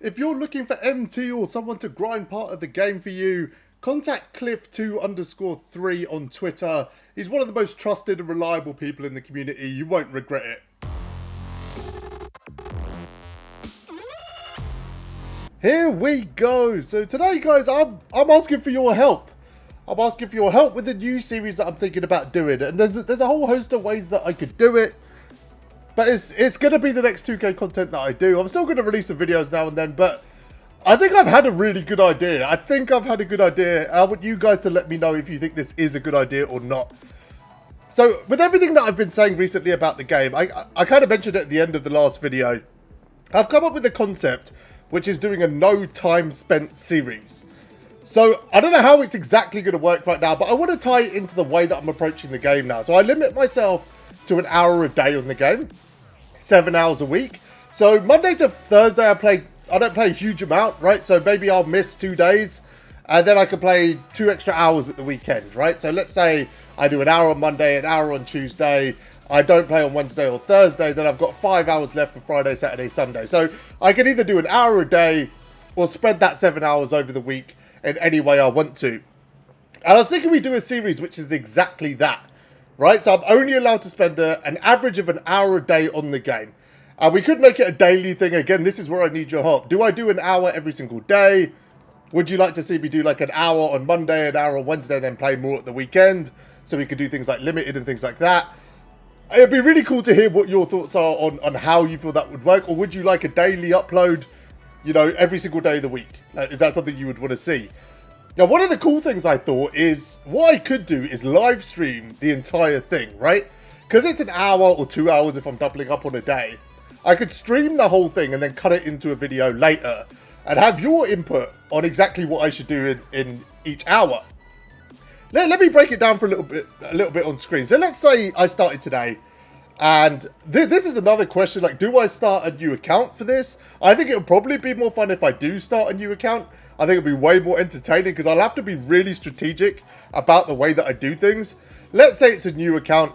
If you're looking for MT or someone to grind part of the game for you, contact Cliff2_3 on Twitter. He's one of the most trusted and reliable people in the community. You won't regret it. Here we go. So today, guys, I'm asking for your help. I'm asking for your help with the new series that I'm thinking about doing. And there's a whole host of ways that I could do it. But it's going to be the next 2K content that I do. I'm still going to release some videos now and then, but I think I've had a really good idea. I want you guys to let me know if you think this is a good idea or not. So, with everything that I've been saying recently about the game, I kind of mentioned it at the end of the last video. I've come up with a concept, which is doing a no time spent series. So, I don't know how it's exactly going to work right now, but I want to tie it into the way that I'm approaching the game now. So, I limit myself to an hour a day on the game. 7 hours a week. So Monday to Thursday I don't play a huge amount, right? So maybe I'll miss 2 days and then I can play 2 extra hours at the weekend, right? So let's say I do an hour on Monday, an hour on Tuesday. I don't play on Wednesday or Thursday. Then I've got 5 hours left for Friday, Saturday, Sunday. So I can either do an hour a day or spread that 7 hours over the week in any way I want to. And I was thinking we do a series which is exactly that. Right, so I'm only allowed to spend an average of an hour a day on the game. And we could make it a daily thing. Again, this is where I need your help. Do I do an hour every single day? Would you like to see me do like an hour on Monday, an hour on Wednesday, then play more at the weekend? So we could do things like limited and things like that. It'd be really cool to hear what your thoughts are on how you feel that would work. Or would you like a daily upload, you know, every single day of the week? Is that something you would want to see? Now, one of the cool things I thought is, what I could do is live stream the entire thing, right? Because it's an hour or 2 hours if I'm doubling up on a day. I could stream the whole thing and then cut it into a video later and have your input on exactly what I should do in each hour. Let me break it down for a little bit on screen. So let's say I started today, and this is another question, like, do I start a new account for this? I think it'll probably be more fun if I do start a new account. I think it'll be way more entertaining because I'll have to be really strategic about the way that I do things. Let's say it's a new account.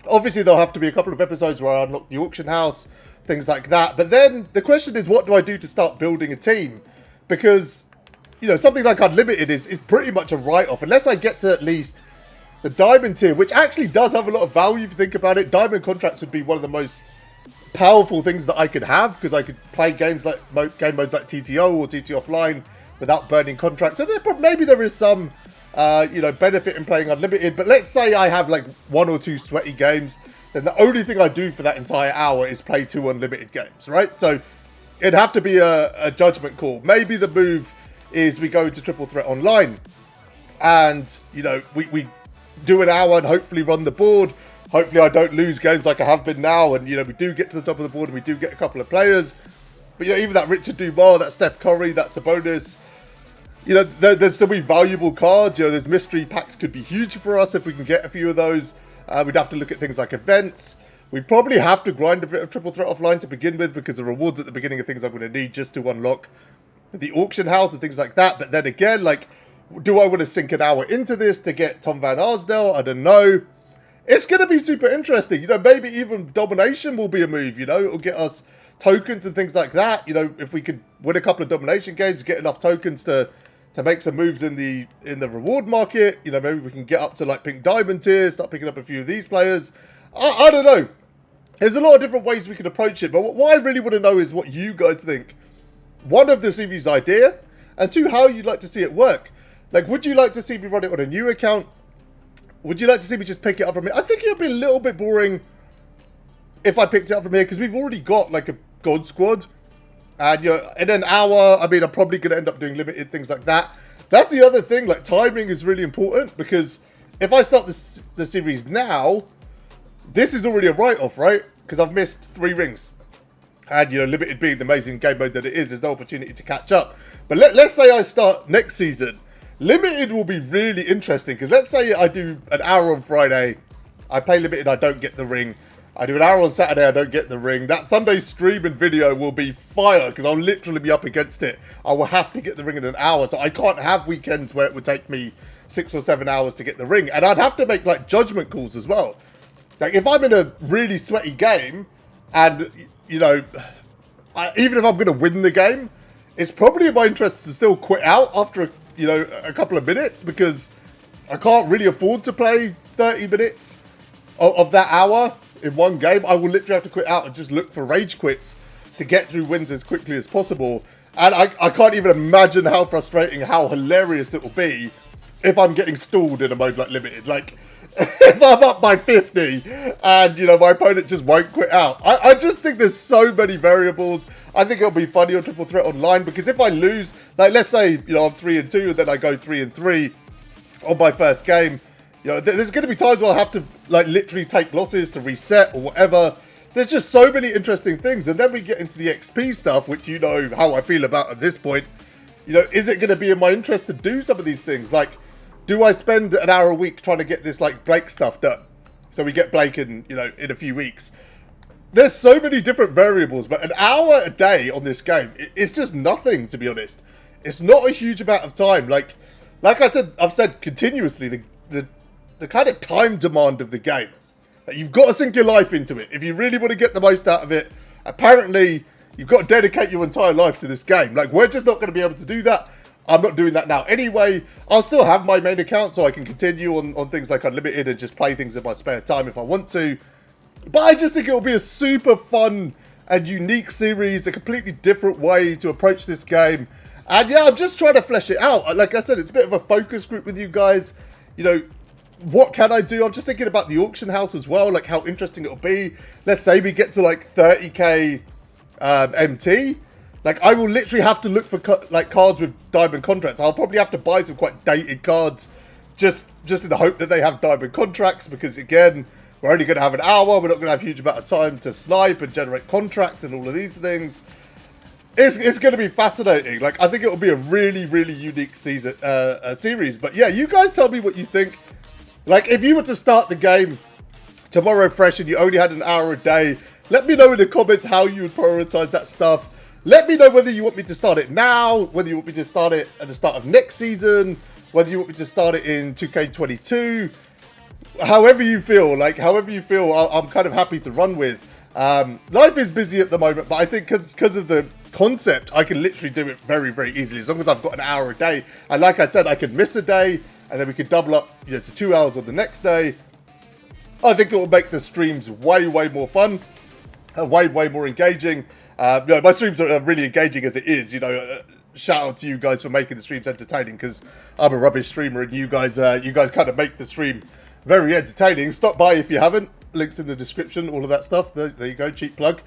Obviously, there'll have to be a couple of episodes where I unlock the auction house, things like that. But then the question is, what do I do to start building a team? Because, you know, something like Unlimited is pretty much a write-off. Unless I get to at least the Diamond tier, which actually does have a lot of value if you think about it. Diamond contracts would be one of the most powerful things that I could have because I could play games like game modes like TTO or TT Offline without burning contracts. So maybe there is some, you know, benefit in playing Unlimited. But let's say I have like 1 or 2 sweaty games, then the only thing I do for that entire hour is play 2 Unlimited games, right? So it'd have to be a judgment call. Maybe the move is we go into Triple Threat Online and, you know, we do an hour and hopefully run the board. Hopefully I don't lose games like I have been now. And, you know, we do get to the top of the board and we do get a couple of players. But, you know, even that Richard Dumas, that Steph Curry, that Sabonis, you know, there's still be valuable cards. You know, there's mystery packs could be huge for us if we can get a few of those. We'd have to look at things like events. We'd probably have to grind a bit of Triple Threat Offline to begin with because the rewards at the beginning are things I'm going to need just to unlock the auction house and things like that. But then again, like, do I want to sink an hour into this to get Tom Van Arsdale? I don't know. It's going to be super interesting. You know, maybe even domination will be a move, you know. It'll get us tokens and things like that. You know, if we could win a couple of domination games, get enough tokens to make some moves in the reward market. You know, maybe we can get up to like pink diamond tier, start picking up a few of these players. I don't know. There's a lot of different ways we can approach it. But what I really want to know is what you guys think. 1, of the series idea, and 2, how you'd like to see it work. Like, would you like to see me run it on a new account? Would you like to see me just pick it up from here? I think it would be a little bit boring if I picked it up from here, because we've already got, like, a God Squad. And, you know, in an hour, I mean, I'm probably going to end up doing limited things like that. That's the other thing, like, timing is really important, because if I start the series now, this is already a write-off, right? Because I've missed 3 rings. And, you know, limited being the amazing game mode that it is, there's no opportunity to catch up. But let's say I start next season. Limited will be really interesting, because let's say I do an hour on Friday, I play limited, I don't get the ring. I do an hour on Saturday, I don't get the ring. That Sunday stream and video will be fire, because I'll literally be up against it. I will have to get the ring in an hour, so I can't have weekends where it would take me 6 or 7 hours to get the ring. And I'd have to make, like, judgment calls as well. Like, if I'm in a really sweaty game, and, you know, even if I'm going to win the game, it's probably in my interest to still quit out after, you know, a couple of minutes, because I can't really afford to play 30 minutes of that hour in one game. I will literally have to quit out and just look for rage quits to get through wins as quickly as possible. And I can't even imagine how frustrating, how hilarious it will be if I'm getting stalled in a mode like limited. Like, if I'm up by 50 and, you know, my opponent just won't quit out. I just think there's so many variables. I think it'll be funny on Triple Threat Online, because if I lose, like, let's say, you know, I'm 3-2 and then I go 3-3 on my first game, you know, there's going to be times where I'll have to, like, literally take losses to reset or whatever. There's just so many interesting things. And then we get into the XP stuff, which you know how I feel about at this point. You know, is it going to be in my interest to do some of these things? Like, do I spend an hour a week trying to get this, like, Blake stuff done? So we get Blake in, you know, in a few weeks. There's so many different variables, but an hour a day on this game, it's just nothing, to be honest. It's not a huge amount of time. Like I said, I've said continuously, the kind of time demand of the game. Like, you've got to sink your life into it. If you really want to get the most out of it, apparently you've got to dedicate your entire life to this game. Like, we're just not going to be able to do that. I'm not doing that now anyway. I'll still have my main account so I can continue on things like Unlimited and just play things in my spare time if I want to. But I just think it'll be a super fun and unique series, a completely different way to approach this game. And yeah, I'm just trying to flesh it out. Like I said, it's a bit of a focus group with you guys. You know, what can I do? I'm just thinking about the auction house as well, like how interesting it'll be. Let's say we get to like 30k MT. Like, I will literally have to look for like cards with diamond contracts. I'll probably have to buy some quite dated cards just in the hope that they have diamond contracts, because again, we're only going to have an hour. We're not going to have a huge amount of time to snipe and generate contracts and all of these things. It's going to be fascinating. Like, I think it will be a really, really unique season, series. But yeah, you guys tell me what you think. Like, if you were to start the game tomorrow fresh and you only had an hour a day, let me know in the comments how you would prioritize that stuff. Let me know whether you want me to start it now, whether you want me to start it at the start of next season, whether you want me to start it in 2K22. However you feel, I'm kind of happy to run with. Life is busy at the moment, but I think because of the concept, I can literally do it very, very easily, as long as I've got an hour a day. And like I said, I could miss a day, and then we could double up, you know, to 2 hours on the next day. I think it will make the streams way, way more fun, and way, way more engaging. You know, my streams are really engaging as it is. You know, shout out to you guys for making the streams entertaining, because I'm a rubbish streamer, and you guys kind of make the stream very entertaining. Stop by if you haven't. Links in the description, all of that stuff. There you go, cheap plug.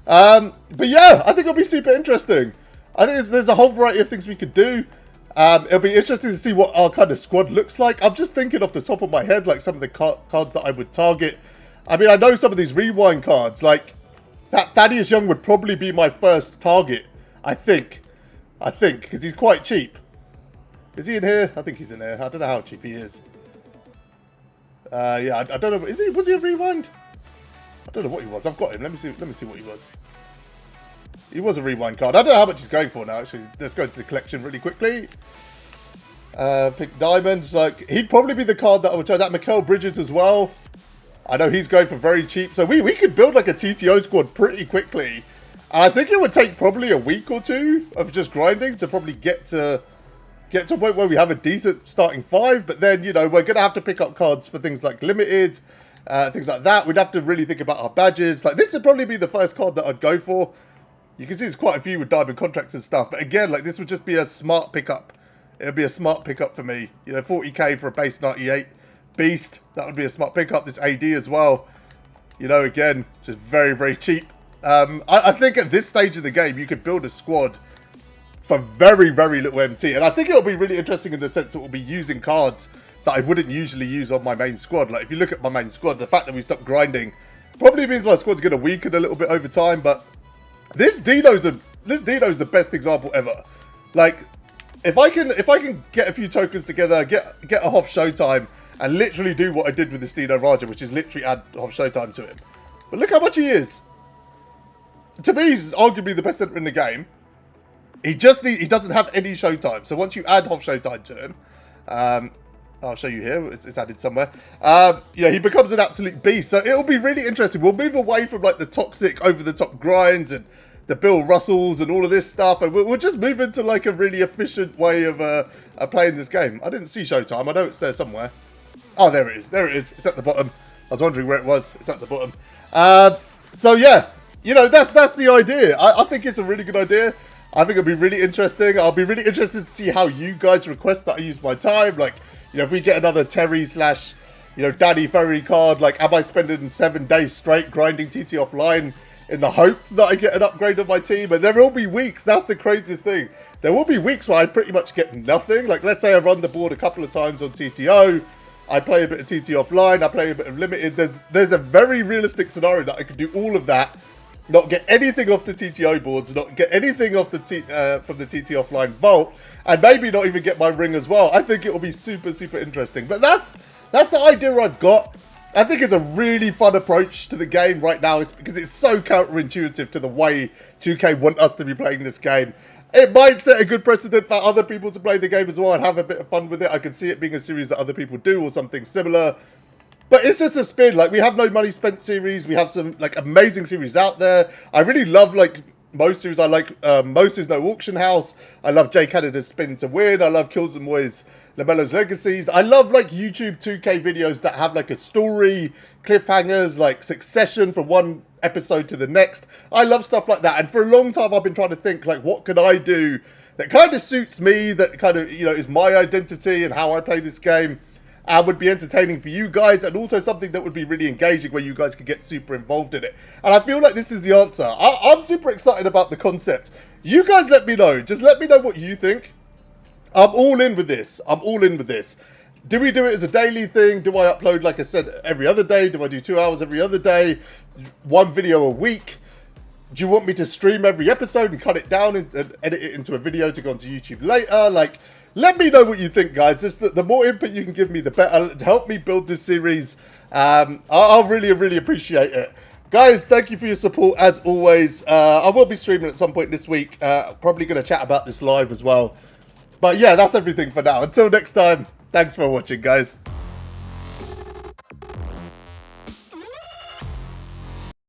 But yeah, I think it'll be super interesting. I think there's a whole variety of things we could do. It'll be interesting to see what our kind of squad looks like. I'm just thinking off the top of my head, like some of the cards that I would target. I mean, I know some of these rewind cards, like that Thaddeus Young would probably be my first target, I think, because he's quite cheap. Is he in here? I think he's in here. I don't know how cheap he is. Yeah, I don't know. Was he a rewind? I don't know what he was. I've got him. Let me see what he was. He was a rewind card. I don't know how much he's going for now, actually. Let's go into the collection really quickly. Pick diamonds. Like, he'd probably be the card that I would try. That Mikael Bridges as well. I know he's going for very cheap. So we could build like a TTO squad pretty quickly. And I think it would take probably a week or two of just grinding to probably get to a point where we have a decent starting 5. But then, you know, we're going to have to pick up cards for things like limited, things like that. We'd have to really think about our badges. Like, this would probably be the first card that I'd go for. You can see there's quite a few with diamond contracts and stuff. But again, like, this would just be a smart pickup. It would be a smart pickup for me. You know, 40k for a base 98 beast. That would be a smart pickup. This AD as well. You know, again, just very, very cheap. I think at this stage of the game, you could build a squad for very, very little MT. And I think it'll be really interesting in the sense that we'll be using cards that I wouldn't usually use on my main squad. Like, if you look at my main squad, the fact that we stopped grinding probably means my squad's going to weaken a little bit over time. But this Dino's the best example ever. Like, if I can get a few tokens together, get a Hoff Showtime, and literally do what I did with this Dino Raja, which is literally add Hoff Showtime to him. But look how much he is. To me, he's arguably the best center in the game. He doesn't have any Showtime. So once you add Hoff Showtime to him, I'll show you here. It's added somewhere. Yeah, he becomes an absolute beast. So it'll be really interesting. We'll move away from like the toxic, over-the-top grinds and the Bill Russells and all of this stuff, and we'll just move into like a really efficient way of playing this game. I didn't see Showtime. I know it's there somewhere. Oh, there it is. There it is. It's at the bottom. I was wondering where it was. It's at the bottom. So yeah, you know, that's the idea. I think it's a really good idea. I think it'll be really interesting. I'll be really interested to see how you guys request that I use my time. Like, you know, if we get another Terry / you know, Danny Ferry card, like, am I spending 7 days straight grinding TT offline in the hope that I get an upgrade on my team? And there will be weeks, that's the craziest thing. There will be weeks where I pretty much get nothing. Like, let's say I run the board a couple of times on TTO, I play a bit of TT offline, I play a bit of limited. There's a very realistic scenario that I could do all of that, not get anything off the TTO boards, not get anything off the from the TT offline vault, and maybe not even get my ring as well. I think it will be super, super interesting. But that's the idea I've got. I think it's a really fun approach to the game right now. It's because it's so counterintuitive to the way 2K want us to be playing this game. It might set a good precedent for other people to play the game as well and have a bit of fun with it. I can see it being a series that other people do or something similar. But it's just a spin. Like, we have no money spent series. We have some, like, amazing series out there. I really love, like, most series. I like Most is No Auction House. I love Jay Canada's Spin to Win. I love Kills and Moy's LaMelo's Legacies. I love, like, YouTube 2K videos that have, like, a story, cliffhangers, like Succession from one episode to the next. I love stuff like that. And for a long time, I've been trying to think, like, what could I do that kind of suits me, that kind of, you know, is my identity and how I play this game, and would be entertaining for you guys, and also something that would be really engaging where you guys could get super involved in it. And I feel like this is the answer. I'm super excited about the concept. You guys let me know. Just let me know what you think. I'm all in with this. I'm all in with this. Do we do it as a daily thing? Do I upload, like I said, every other day? Do I do 2 hours every other day? 1 video a week? Do you want me to stream every episode and cut it down and edit it into a video to go onto YouTube later? Like, let me know what you think, guys. Just the more input you can give me, the better. Help me build this series. I'll really, really appreciate it. Guys, thank you for your support, as always. I will be streaming at some point this week. Probably going to chat about this live as well. But yeah, that's everything for now. Until next time, thanks for watching, guys.